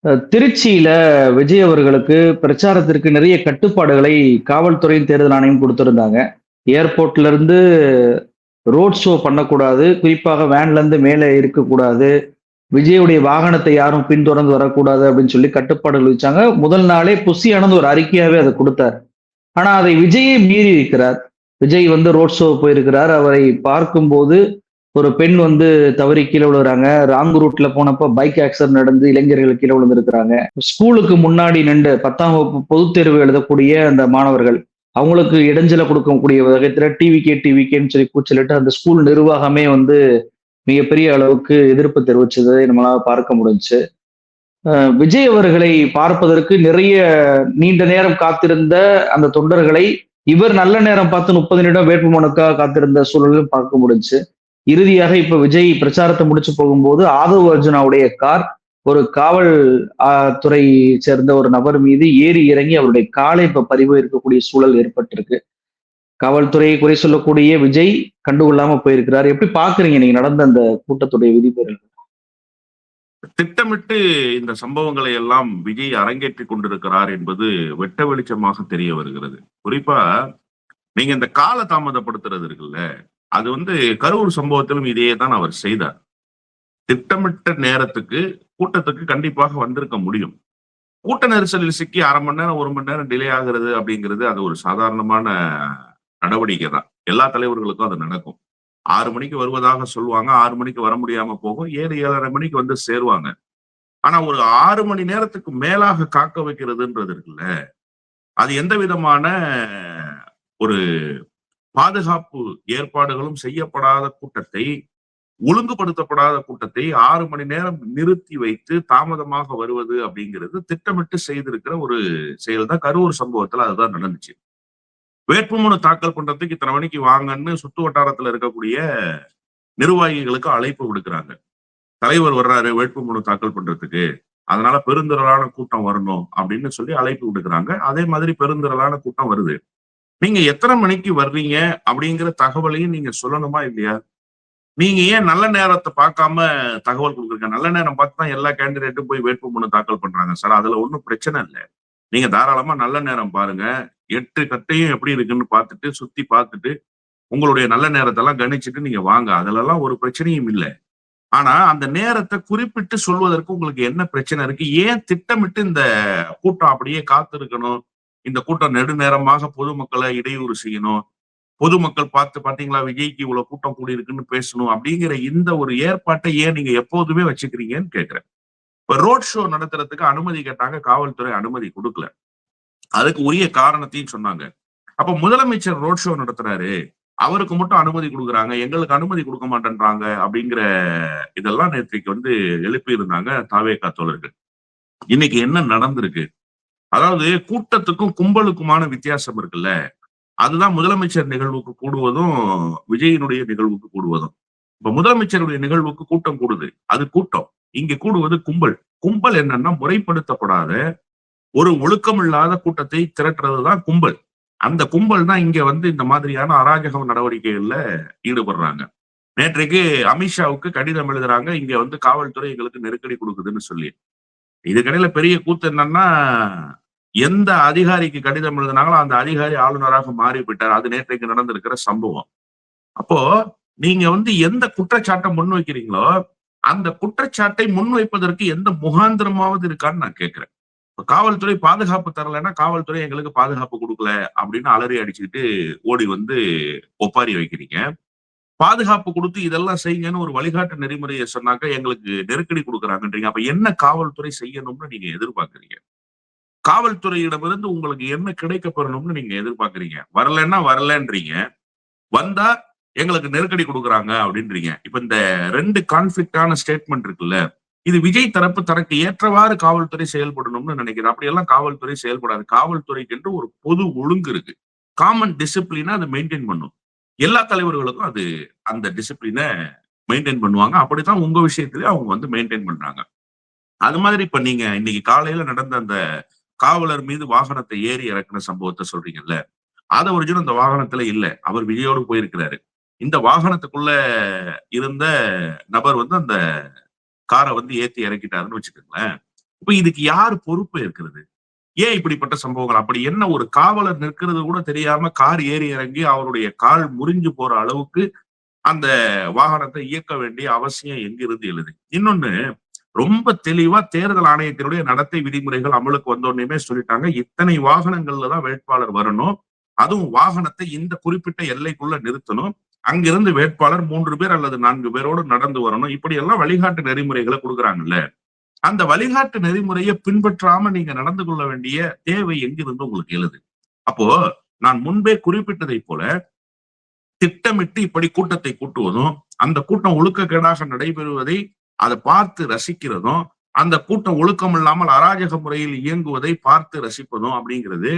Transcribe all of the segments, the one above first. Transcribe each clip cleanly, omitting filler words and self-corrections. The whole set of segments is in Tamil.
திருச்சியில விஜய் அவர்களுக்கு பிரச்சாரத்திற்கு நிறைய கட்டுப்பாடுகளை காவல்துறையும், தேர்தல் ஆணையம் குடுத்திருந்தாங்க. ஏர்போர்ட்ல இருந்து ரோட் ஷோ பண்ணக்கூடாது. குறிப்பாக வேன்ல இருந்து மேலே இருக்கக்கூடாது. விஜயுடைய வாகனத்தை யாரும் பின்தொடர்ந்து வரக்கூடாது அப்படின்னு சொல்லி கட்டுப்பாடுகள் விதிச்சாங்க. முதல் நாளே புசி ஆனந்த் ஒரு அறிக்கையாவே அத குடுத்தார். ஆனா அதை விஜயே மீறி இருக்கிறார். விஜய் வந்து ரோட் ஷோ போயிருக்கிறார். அவரை பார்க்கும்போது ஒரு பெண் வந்து தவறி கீழ விழுகுறாங்க. ராங் ரூட்ல போனப்ப பைக் ஆக்சிடென்ட் நடந்து இளைஞர்கள் கீழ விழுந்திருக்கிறாங்க. ஸ்கூலுக்கு முன்னாடி நின்று 10ஆம் வகுப்பு பொதுத் தேர்வு எழுதக்கூடிய அந்த மாணவர்கள், அவங்களுக்கு இடைஞ்சல குடுக்கக்கூடிய விதத்துல டிவிகேன்னு சொல்லி கூச்சலிட்டு அந்த ஸ்கூல் நிர்வாகமே வந்து மிகப்பெரிய அளவுக்கு எதிர்ப்பு தெரிவிச்சதை நம்மளால பார்க்க முடிஞ்சுச்சு. விஜய் அவர்களை பார்ப்பதற்கு நிறைய நீண்ட நேரம் காத்திருந்த அந்த தொண்டர்களை, இவர் நல்ல நேரம் பார்த்து 30 நிமிடம் வேட்புமனுக்காக காத்திருந்த சூழலும் பார்க்க முடிஞ்சுச்சு. இறுதியாக இப்ப விஜய் பிரச்சாரத்தை முடிச்சு போகும்போது, ஆதவ் அர்ஜுனாவுடைய கார் ஒரு காவல் துறை சேர்ந்த ஒரு நபர் மீது ஏறி இறங்கி அவருடைய காலை இப்ப பறிபோயிருக்கக்கூடிய சூழல் ஏற்பட்டிருக்கு. காவல்துறையை குறை சொல்லக்கூடிய விஜய் கண்டுகொள்ளாம போயிருக்கிறார். எப்படி பார்க்குறீங்க நீங்க நடந்த அந்த கூட்டத்துடைய விதிமீறல்? திட்டமிட்டு இந்த சம்பவங்களை எல்லாம் விஜய் அரங்கேற்றிக் கொண்டிருக்கிறார் என்பது வெட்ட வெளிச்சமாக தெரிய வருகிறது. குறிப்பா நீங்க இந்த கால தாமதப்படுத்துறது இருக்குல்ல, அது கரூர் சம்பவத்திலும் இதே தான் அவர் செய்தார். திட்டமிட்ட நேரத்துக்கு கூட்டத்துக்கு கண்டிப்பாக வந்திருக்க முடியும். கூட்ட நெரிசலில் சிக்கி 1/2 மணி நேரம் 1 மணி நேரம் டிலே ஆகிறது அப்படிங்கிறது அது ஒரு சாதாரணமான நடவடிக்கை தான். எல்லா தலைவர்களுக்கும் அது நடக்கும். 6 மணிக்கு வருவதாக சொல்லுவாங்க. 6 மணிக்கு வர முடியாம போகும். 7, 7:30 மணிக்கு வந்து சேருவாங்க. ஆனா ஒரு 6 மணி நேரத்துக்கு மேலாக காக்க வைக்கிறதுன்றது இருக்குல்ல, அது எந்த விதமான ஒரு பாதுகாப்பு ஏற்பாடுகளும் செய்யப்படாத கூட்டத்தை, ஒழுங்குபடுத்தப்படாத கூட்டத்தை 6 மணி நேரம் நிறுத்தி வைத்து தாமதமாக வருவது அப்படிங்கிறது திட்டமிட்டு செய்திருக்கிற ஒரு செயல் தான். கரூர் சம்பவத்துல அதுதான் நடந்துச்சு. வேட்புமனு தாக்கல் பண்றதுக்கு இத்தனை மணிக்கு வாங்கன்னு சுத்து வட்டாரத்துல இருக்கக்கூடிய நிர்வாகிகளுக்கு அழைப்பு விடுக்கிறாங்க. தலைவர் வர்றாரு வேட்புமனு தாக்கல் பண்றதுக்கு, அதனால பெருந்திரளான கூட்டம் வரணும் அப்படின்னு சொல்லி அழைப்பு விடுக்கிறாங்க. அதே மாதிரி பெருந்திரளான கூட்டம் வருது. நீங்க எத்தனை மணிக்கு வர்றீங்க அப்படிங்கிற தகவலையும் நீங்க சொல்லணுமா இல்லையா? நீங்க ஏன் நல்ல நேரத்தை பார்க்காம தகவல் கொடுக்குறீங்க? நல்ல நேரம் பார்த்து தான் எல்லா கேண்டிடேட்டும் போய் வேட்புமனு தாக்கல் பண்றாங்க சார். அதுல ஒன்றும் பிரச்சனை இல்லை. நீங்க தாராளமா நல்ல நேரம் பாருங்க. 8 கட்டையும் எப்படி இருக்குன்னு பார்த்துட்டு சுத்தி பார்த்துட்டு உங்களுடைய நல்ல நேரத்தெல்லாம் கணிச்சுட்டு நீங்க வாங்க. அதுலலாம் ஒரு பிரச்சனையும் இல்லை. ஆனா அந்த நேரத்தை குறிப்பிட்டு சொல்வதற்கு உங்களுக்கு என்ன பிரச்சனை இருக்கு? ஏன் திட்டமிட்டு இந்த கூட்டம் அப்படியே காத்திருக்கணும்? இந்த கூட்டம் நெடுநேரமாக பொதுமக்களை இடையூறு செய்யணும். பொதுமக்கள் பார்த்து பாத்தீங்களா விஜய்க்கு இவ்வளவு கூட்டம் கூடியிருக்குன்னு பேசணும் அப்படிங்கிற இந்த ஒரு ஏற்பாட்டை ஏன் நீங்க எப்போதுமே வச்சுக்கிறீங்கன்னு கேட்கிறேன். இப்ப ரோட் ஷோ நடத்துறதுக்கு அனுமதி கேட்டாங்க. காவல்துறை அனுமதி கொடுக்கல. அதுக்கு உரிய காரணத்தையும் சொன்னாங்க. அப்ப முதலமைச்சர் ரோட் ஷோ நடத்துறாரு, அவருக்கு மட்டும் அனுமதி கொடுக்குறாங்க, எங்களுக்கு அனுமதி கொடுக்க மாட்டேன்றாங்க அப்படிங்கிற இதெல்லாம் நேற்றைக்கு எழுப்பி இருந்தாங்க தாவேகா தோழர்கள். இன்னைக்கு என்ன நடந்திருக்கு? அதாவது கூட்டத்துக்கும் கும்பலுக்குமான வித்தியாசம் இருக்குல்ல, அதுதான் முதலமைச்சர் நிகழ்வுக்கு கூடுவதும் விஜயினுடைய நிகழ்வுக்கு கூடுவதும். இப்ப முதலமைச்சருடைய நிகழ்வுக்கு கூட்டம் கூடுது, அது கூட்டம். இங்க கூடுவது கும்பல். கும்பல் என்னன்னா முறைப்படுத்தப்படாத ஒரு ஒழுக்கமில்லாத கூட்டத்தை திரட்டுறதுதான் கும்பல். அந்த கும்பல் தான் இங்க இந்த மாதிரியான அராஜக நடவடிக்கைகள்ல ஈடுபடுறாங்க. நேற்றைக்கு அமித்ஷாவுக்கு கடிதம் எழுதுறாங்க, இங்க காவல்துறை எங்களுக்கு நெருக்கடி கொடுக்குதுன்னு சொல்லி. இதுக்கடையில பெரிய கூத்து என்னன்னா, எந்த அதிகாரிக்கு கடிதம் எழுதினாங்களோ அந்த அதிகாரி ஆளுநராக மாறி விட்டார். அது நேற்றைக்கு நடந்திருக்கிற சம்பவம். அப்போ நீங்க எந்த குற்றச்சாட்டை முன்வைக்கிறீங்களோ அந்த குற்றச்சாட்டை முன்வைப்பதற்கு எந்த முகாந்திரமாவது இருக்கான்னு நான் கேட்கிறேன். காவல்துறை பாதுகாப்பு தரலைன்னா காவல்துறை எங்களுக்கு பாதுகாப்பு கொடுக்கல அப்படின்னு அலறி அடிச்சுக்கிட்டு ஓடி ஒப்பாரி வைக்கிறீங்க. பாதுகாப்பு கொடுத்து இதெல்லாம் செய்யுங்கன்னு ஒரு வழிகாட்டு நெறிமுறையை சொன்னாக்க எங்களுக்கு நெருக்கடி கொடுக்குறாங்கன்றீங்க. அப்ப என்ன காவல்துறை செய்யணும்னு நீங்க எதிர்பார்க்கறீங்க? காவல்துறையிடமிருந்து உங்களுக்கு என்ன கிடைக்க பெறணும்னு நீங்க எதிர்பார்க்கறீங்க? வரலன்னா வரலன்றீங்க, வந்தா எங்களுக்கு நெருக்கடி கொடுக்குறாங்க அப்படின்றீங்க. இப்ப இந்த 2 கான்ஃபிளிக்டான ஸ்டேட்மெண்ட் இருக்குல்ல, இது விஜய் தரப்பு தனக்கு ஏற்றவாறு காவல்துறை செயல்படணும்னு நினைக்கிறேன். அப்படியெல்லாம் காவல்துறை செயல்படாது. காவல்துறைக்கு என்று ஒரு பொது ஒழுங்கு இருக்கு. காமன் டிசிப்ளினை அதை மெயின்டைன் பண்ணும். எல்லா தலைவர்களுக்கும் அது அந்த டிசிப்ளினை மெயின்டைன் பண்ணுவாங்க. அப்படித்தான் உங்க விஷயத்திலே அவங்க மெயின்டைன் பண்றாங்க. அது மாதிரி இப்ப நீங்க இன்னைக்கு காலையில நடந்த அந்த காவலர் மீது வாகனத்தை ஏறி இறக்குன சம்பவத்தை சொல்றீங்கல்ல, ஆதவ அர்ஜுன் அந்த வாகனத்துல இல்ல. அவர் விஜயோடு போயிருக்கிறாரு. இந்த வாகனத்துக்குள்ள இருந்த நபர் அந்த காரை ஏத்தி இறக்கிட்டாருன்னு வச்சுக்கோங்களேன். இப்ப இதுக்கு யாரு பொறுப்பு இருக்கிறது? ஏன் இப்படிப்பட்ட சம்பவங்கள்? அப்படி என்ன ஒரு காவலர் நிற்கிறது கூட தெரியாம கார் ஏறி இறங்கி அவருடைய கால் முறிஞ்சு போற அளவுக்கு அந்த வாகனத்தை இயக்க வேண்டிய அவசியம் எங்கிருந்து எழுது? இன்னொன்னு, ரொம்ப தெளிவா தேர்தல் ஆணையத்தினுடைய நடத்தை விதிமுறைகள் அமலுக்கு வந்தோடனேயுமே சொல்லிட்டாங்க. இத்தனை வாகனங்கள்ல தான் வேட்பாளர் வரணும். அதுவும் வாகனத்தை இந்த குறிப்பிட்ட எல்லைக்குள்ள நிறுத்தணும். அங்கிருந்து வேட்பாளர் 3 பேர் அல்லது 4 பேரோடு நடந்து வரணும். இப்படி எல்லாம் வழிகாட்டு நெறிமுறைகளை குடுக்குறாங்கல்ல. அந்த வழிகாட்டு நெறிமுறையை பின்பற்றாம நீங்க நடந்து கொள்ள வேண்டிய தேவை எங்கிருந்து உங்களுக்கு எழுது? அப்போ நான் முன்பே குறிப்பிட்டதைப் போல திட்டமிட்டு இப்படி கூட்டத்தை கூட்டுவதும், அந்த கூட்டம் ஒழுக்கக்கேடாக நடைபெறுவதை அதை பார்த்து ரசிக்கிறதும், அந்த கூட்டம் ஒழுக்கம் இல்லாமல் அராஜக முறையில் இயங்குவதை பார்த்து ரசிப்பதும் அப்படிங்கிறது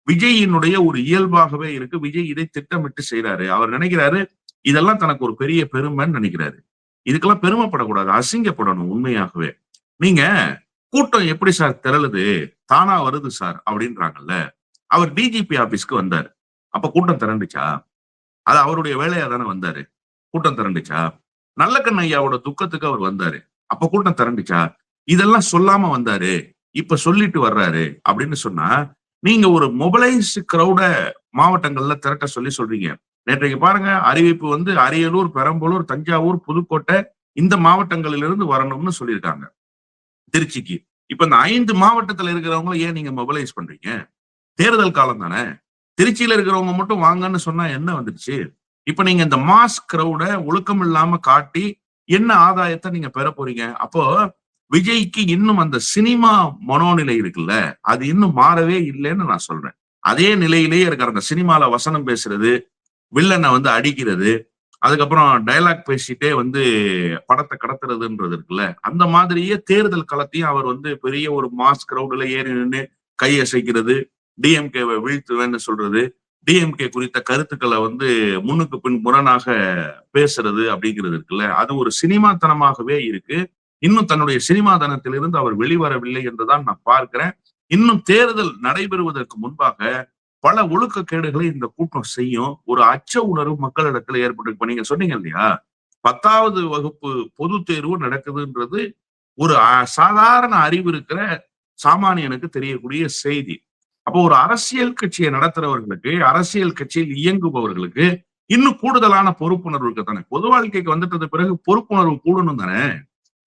விஜயினுடைய ஒரு இயல்பாகவே இருக்கு. விஜய் இதை திட்டமிட்டு செய்றாரு. அவர் நினைக்கிறாரு, இதெல்லாம் தனக்கு ஒரு பெரிய பெருமைன்னு நினைக்கிறாரு. இதுக்கெல்லாம் பெருமைப்படக்கூடாது. அசிங்கப்படணும் உண்மையாகவே. நீங்க கூட்டம் எப்படி சார் திரளுது? தானா வருது சார் அப்படின்றாங்கல்ல. அவர் டிஜிபி ஆபீஸ்க்கு வந்தாரு. அப்ப கூட்டம் திரண்டுச்சா? அது அவருடைய வேலையா தானே வந்தாரு. கூட்டம் திரண்டுச்சா? நல்லக்கண்ணு ஐயாவோட துக்கத்துக்கு அவர் வந்தாரு. அப்ப கூட்டம் திரண்டுச்சா? இதெல்லாம் சொல்லாம வந்தாரு. இப்ப சொல்லிட்டு வர்றாரு அப்படின்னு சொன்னா, நீங்க ஒரு மொபைலைஸ் கிரௌட மாவட்டங்கள்ல திரட்ட சொல்லி சொல்றீங்க. நேற்றைக்கு பாருங்க அறிவிப்பு வந்து அரியலூர், பெரம்பலூர், தஞ்சாவூர், புதுக்கோட்டை இந்த மாவட்டங்களிலிருந்து வரணும்னு சொல்லியிருக்காங்க திருச்சிக்கு. இப்ப இந்த 5 மாவட்டத்துல இருக்கிறவங்கள ஏன் நீங்க மொபைலைஸ் பண்றீங்க? தேர்தல் காலம் தானே. திருச்சியில இருக்கிறவங்க மட்டும் வாங்கன்னு சொன்னா என்ன வந்துருச்சு? இப்ப நீங்க இந்த மாஸ் கிரௌட ஒழுக்கம் இல்லாம காட்டி என்ன ஆதாயத்தை நீங்க பெற போறீங்க? அப்போ விஜய்க்கு இன்னும் அந்த சினிமா மனோநிலை இருக்குல்ல, அது இன்னும் மாறவே இல்லைன்னு நான் சொல்றேன். அதே நிலையிலேயே இருக்காரு. அந்த சினிமால வசனம் பேசுறது, வில்லனை வந்து அடிக்கிறது, அதுக்கப்புறம் டயலாக் பேசிட்டே வந்து படத்தை கடத்துறதுன்றது இருக்குல்ல, அந்த மாதிரியே தேர்தல் களத்தையும் அவர் வந்து பெரிய ஒரு மாஸ் கிரௌடுல ஏறி நின்று கை அசைக்கிறது, டிஎம்கேவை வீழ்த்துவேன்னு சொல்றது, டிஎம்கே குறித்த கருத்துக்களை வந்து முன்னுக்கு பின் முரணாக பேசுறது அப்படிங்கிறது இருக்குல்ல, அது ஒரு சினிமாத்தனமாகவே இருக்கு. இன்னும் தன்னுடைய சினிமாதனத்திலிருந்து அவர் வெளிவரவில்லை என்றுதான் நான் பார்க்கிறேன். இன்னும் தேர்தல் நடைபெறுவதற்கு முன்பாக பல ஒழுக்கக்கேடுகளை இந்த கூட்டம் செய்யும். ஒரு அச்ச உணர்வு மக்களிடத்துல ஏற்பட்டு இப்ப நீங்க சொன்னீங்க இல்லையா? 10வது வகுப்பு பொதுத் தேர்வு நடக்குதுன்றது ஒரு சாதாரண அறிவு இருக்கிற சாமானியனுக்கு தெரியக்கூடிய செய்தி. அப்போ ஒரு அரசியல் கட்சியை நடத்துறவர்களுக்கு, அரசியல் கட்சியில் இயங்குபவர்களுக்கு இன்னும் கூடுதலான பொறுப்புணர்வு இருக்கத்தானே. பொது வாழ்க்கைக்கு வந்துட்டது பிறகு பொறுப்புணர்வு கூடணும் தானே.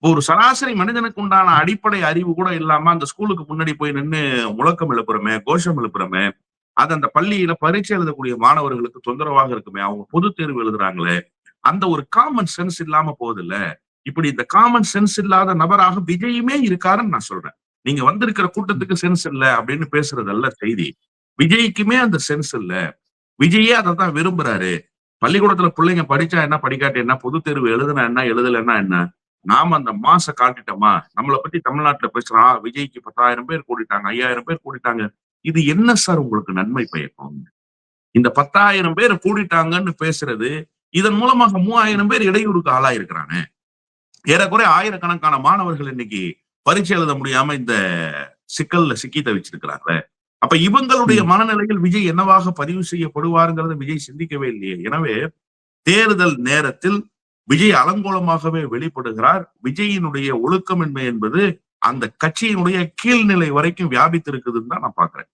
ஒரு சராசரி மனிதனுக்கு உண்டான அடிப்படை அறிவு கூட இல்லாம அந்த ஸ்கூலுக்கு முன்னாடி போய் நின்னு முழக்கம் எழுப்புறமே, கோஷம் எழுப்புறமே, அது அந்த பள்ளியில பரீட்சை எழுதக்கூடிய மாணவர்களுக்கு தொந்தரவாக இருக்குமே, அவங்க பொதுத் தேர்வு எழுதுறாங்களே, அந்த ஒரு காமன் சென்ஸ் இல்லாம போகுதுல்ல. இப்படி இந்த காமன் சென்ஸ் இல்லாத நபராக விஜயுமே இருக்காருன்னு நான் சொல்றேன். நீங்க வந்திருக்கிற கூட்டத்துக்கு சென்ஸ் இல்ல அப்படின்னு பேசுறதல்ல செய்தி. விஜய்க்குமே அந்த சென்ஸ் இல்ல. விஜயே அதைத்தான் விரும்புறாரு. பள்ளிக்கூடத்துல பிள்ளைங்க படிச்சா என்ன, படிக்காட்டி என்ன, பொதுத் தேர்வு எழுதுனா என்ன, எழுதலைன்னா என்ன, நாம அந்த மாச காட்டிட்டோமா, நம்மளை பத்தி தமிழ்நாட்டுல பேசுறான், விஜய்க்கு 10,000 பேர் கூடிட்டாங்க, 5,000 பேர் கூடிட்டாங்க. இது என்ன சார் உங்களுக்கு நன்மை பயக்கும்? இந்த 10,000 பேர் கூடிட்டாங்கன்னு பேசுறது, இதன் மூலமாக 3,000 பேர் இடையூறுக்கு ஆளாயிருக்கிறாங்க. ஏறக்குறைய ஆயிரக்கணக்கான மாணவர்கள் இன்னைக்கு பரீட்சை எழுத முடியாம இந்த சிக்கல்ல சிக்கி தவிச்சிருக்கிறாங்க. அப்ப இவங்களுடைய ம். மனநிலையில் விஜய் என்னவாக பதிவு செய்யப்படுவாருங்கிறத விஜய் சிந்திக்கவே இல்லையே. எனவே தேர்தல் நேரத்தில் விஜய் அலங்கோலமாகவே வெளிப்படுகிறார். விஜயினுடைய ஒழுக்கமின்மை என்பது அந்த கட்சியினுடைய கீழ்நிலை வரைக்கும் வியாபித்திருக்குதுன்னு தான் நான் பாக்குறேன்.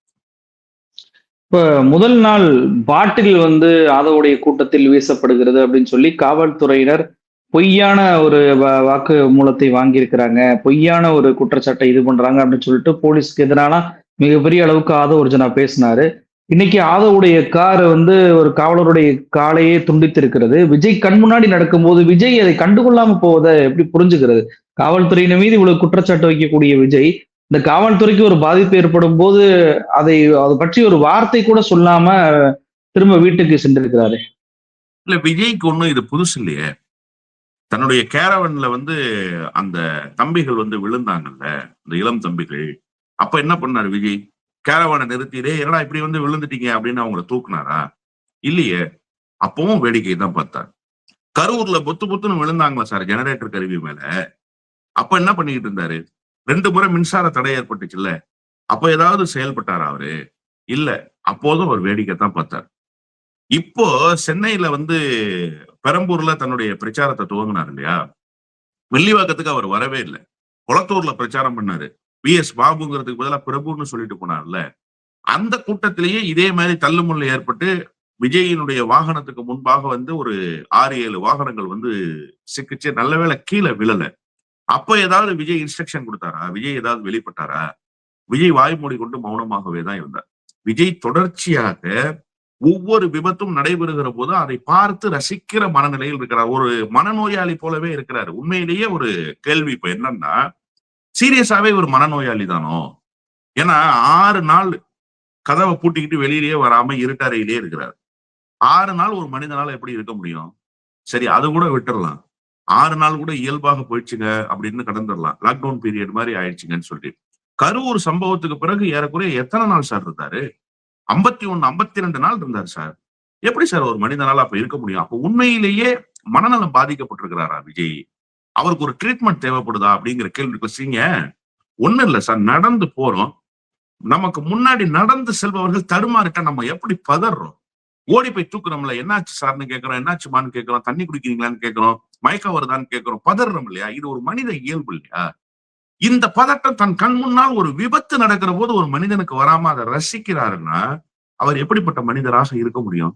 இப்ப முதல் நாள் பாட்டில் வந்து ஆதவுடைய கூட்டத்தில் வீசப்படுகிறது அப்படின்னு சொல்லி காவல்துறையினர் பொய்யான ஒரு வாக்கு மூலத்தை வாங்கியிருக்கிறாங்க. பொய்யான ஒரு குற்றச்சாட்டை இது பண்றாங்க அப்படின்னு சொல்லிட்டு போலீஸ்க்கு எதிரான மிகப்பெரிய அளவுக்கு ஆதவ் அர்ஜுனா பேசினாரு. இன்னைக்கு ஆதவுடைய கார் வந்து ஒரு காவலருடைய காலையே துண்டித்திருக்கிறது. விஜய் கண் முன்னாடி நடக்கும்போது விஜய் அதை கண்டுகொள்ளாம போவதை எப்படி புரிஞ்சுக்கிறது? காவல்துறையினர் மீது இவ்வளவு குற்றச்சாட்டு வைக்கக்கூடிய விஜய், இந்த காவல்துறைக்கு ஒரு பாதிப்பு ஏற்படும் போது அதை அது பற்றி ஒரு வார்த்தை கூட சொல்லாம திரும்ப வீட்டுக்கு சென்றிருக்கிறாரு. இல்ல விஜய்க்கு ஒண்ணும் இது புதுசு இல்லையே. தன்னுடைய கேரவன்ல வந்து அந்த தம்பிகள் வந்து விழுந்தாங்கல்ல, அந்த இளம் தம்பிகள். அப்ப என்ன பண்ணாரு விஜய்? கேரவானை நிறுத்தி, "டேய் என்னடா இப்படி வந்து விழுந்துட்டீங்க" அப்படின்னு அவங்கள தூக்குனாரா? இல்லையே. அப்பவும் வேடிக்கை தான் பார்த்தார். கரூர்ல பொத்து பொத்துன்னு விழுந்தாங்களா சார் ஜெனரேட்டர் கருவி மேல. அப்ப என்ன பண்ணிட்டு இருந்தாரு? 2 முறை மின்சார தடை ஏற்பட்டுச்சுல்ல. அப்ப ஏதாவது செயல்பட்டாரா அவரு? இல்ல. அப்போதும் அவர் வேடிக்கை தான் பார்த்தார். இப்போ சென்னையில வந்து பெரம்பூர்ல தன்னுடைய பிரச்சாரத்தை துவங்கினார் இல்லையா? வெள்ளிவாக்கத்துக்கு அவர் வரவே இல்ல. கொளத்தூர்ல பிரச்சாரம் பண்ணாரு. வி.எஸ். பாபுங்கிறதுக்கு பதிலா பிரபுன்னு சொல்லிட்டு போனார்ல. அந்த கூட்டத்திலேயே இதே மாதிரி தள்ளுமுள்ளு ஏற்பட்டு விஜயினுடைய வாகனத்துக்கு முன்பாக வந்து ஒரு 6, 7 வாகனங்கள் வந்து சிக்கிச்சு. நல்ல வேளை கீழ விழல. அப்ப ஏதாவது விஜய் இன்ஸ்ட்ரக்ஷன் குடுத்தாரா? விஜய் ஏதாவது வெளிப்பட்டாரா? விஜய் வாய் மூடிக்கொண்டு மௌனமாகவே தான் இருந்தார். விஜய் தொடர்ச்சியாக ஒவ்வொரு விபத்தும் நடைபெறுகிற போது அதை பார்த்து ரசிக்கிற மனநிலையில் இருக்கிறார். ஒரு மனநோயாளி போலவே இருக்கிறாரு. உண்மையிலேயே ஒரு கேள்வி இப்ப என்னன்னா, சீரியஸாவே ஒரு மனநோயாளி தானோ? ஏன்னா 6 நாள் கதவ பூட்டிக்கிட்டு வெளியிலேயே வராம இருட்டறையிலேயே இருக்கிறார். 6 நாள் ஒரு மனிதனால எப்படி இருக்க முடியும்? சரி, அது கூட விட்டுறலாம். 6 நாள் கூட இயல்பாக போயிடுச்சுங்க அப்படின்னு கடந்துடலாம். லாக்டவுன் பீரியட் மாரி ஆயிடுச்சுங்கன்னு சொல்லிட்டு. கரூர் சம்பவத்துக்கு பிறகு ஏறக்குறைய எத்தன நாள் சார் இருந்தாரு? 51, 52 நாள் இருந்தாரு சார். எப்படி சார் ஒரு மனிதனால அப்ப இருக்க முடியும்? அப்ப உண்மையிலேயே மனநலம் பாதிக்கப்பட்டிருக்கிறாரா விஜய்? அவருக்கு ஒரு ட்ரீட்மெண்ட் தேவைப்படுதா? அப்படிங்கிற கேள்விக்கு வச்சீங்க. ஒண்ணும் இல்ல சார். நடந்து போறோம். நமக்கு முன்னாடி நடந்து செல்பவர்கள் தடுமாறிட்டா நம்ம எப்படி பதறோம்? ஓடி போய் தூக்குறோம்ல. என்னாச்சு சார்ன்னு கேட்கிறோம். என்னாச்சுமான்னு கேட்கிறோம். தண்ணி குடிக்கிறீங்களான்னு கேட்கிறோம். மயக்கம் வருதான்னு கேட்கிறோம். பதறோம் இல்லையா? இது ஒரு மனித இயல்பு இல்லையா? இந்த பதட்டம் தன் கண் முன்னால் ஒரு விபத்து நடக்கிற போது ஒரு மனிதனுக்கு வராம அதை ரசிக்கிறாருன்னா, அவர் எப்படிப்பட்ட மனிதராக இருக்க முடியும்?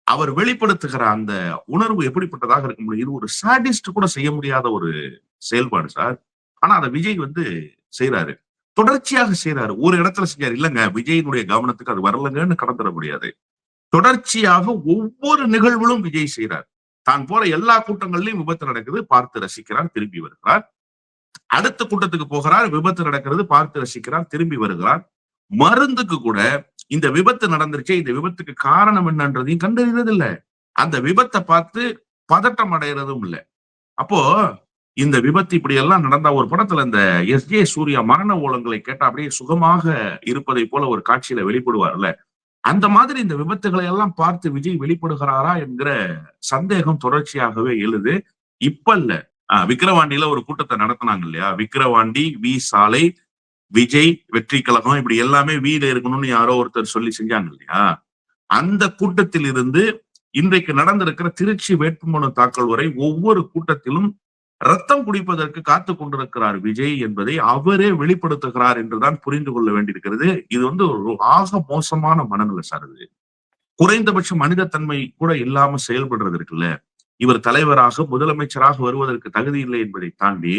அவர் வெளிப்படுத்துகிற அந்த உணர்வு எப்படிப்பட்டதாக இருக்க முடியும்? இது ஒரு சாடிஸ்ட் கூட செய்ய முடியாத ஒரு செயல்பாடு சார். ஆனா அத விஜய் வந்து செய்றாரு. தொடர்ச்சியாக செய்றாரு. ஒரு இடத்துல செஞ்சாரு. இல்லங்க விஜயினுடைய கவனத்துக்கு அது வரலங்கன்னு கடந்துட முடியாது. தொடர்ச்சியாக ஒவ்வொரு நிகழ்விலும் விஜய் செய்றார். தான் போற எல்லா கூட்டங்கள்லயும் விபத்து நடக்குது, பார்த்து ரசிக்கிறார், திரும்பி வருகிறார். அடுத்த கூட்டத்துக்கு போகிறார், விபத்து நடக்கிறது, பார்த்து ரசிக்கிறார், திரும்பி வருகிறார். மருந்துக்கு கூட இந்த விபத்து நடந்துருச்சே, இந்த விபத்துக்கு காரணம் என்னன்றதையும் கண்டறியறது இல்ல. அந்த விபத்தை பார்த்து பதட்டம் அடையறதும் இல்ல. அப்போ இந்த விபத்து இப்படி எல்லாம் நடந்தா ஒரு படத்துல இந்த எஸ்.ஜே. சூர்யா மரண ஓலங்களை கேட்டா அப்படியே சுகமாக இருப்பதை போல ஒரு காட்சியில வெளிப்படுவார்ல. அந்த மாதிரி இந்த விபத்துகளை எல்லாம் பார்த்து விஜய் வெளிப்படுகிறாரா என்கிற சந்தேகம் தொடர்ச்சியாகவே எழுது. இப்ப இல்ல. விக்கிரவாண்டியில ஒரு கூட்டத்தை நடத்துனாங்க இல்லையா? விக்கிரவாண்டி, வி சாலை, விஜய், வெற்றி கழகம் இப்படி எல்லாமே வீல இருக்கணும்னு யாரோ ஒருத்தர் சொல்லி செஞ்சாங்க இல்லையா? அந்த கூட்டத்தில் இருந்து இன்றைக்கு நடந்திருக்கிற திருச்சி வேட்புமனு தாக்கல் வரை ஒவ்வொரு கூட்டத்திலும் ரத்தம் குடிப்பதற்கு காத்துக் கொண்டிருக்கிறார் விஜய் என்பதை அவரே வெளிப்படுத்துகிறார் என்றுதான் புரிந்து கொள்ள வேண்டியிருக்கிறது. இது வந்து ஒரு ஆக மோசமான மனநிலை சார் இது. குறைந்தபட்ச மனிதத்தன்மை கூட இல்லாம செயல்படுறது இருக்குல்ல. இவர் தலைவராக, முதலமைச்சராக வருவதற்கு தகுதி இல்லை என்பதை தாண்டி,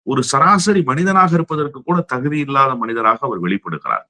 ஒரு சராசரி மனிதனாக இருப்பதற்கு கூட தகுதி இல்லாத மனிதராக அவர் வெளிப்படுகிறார்.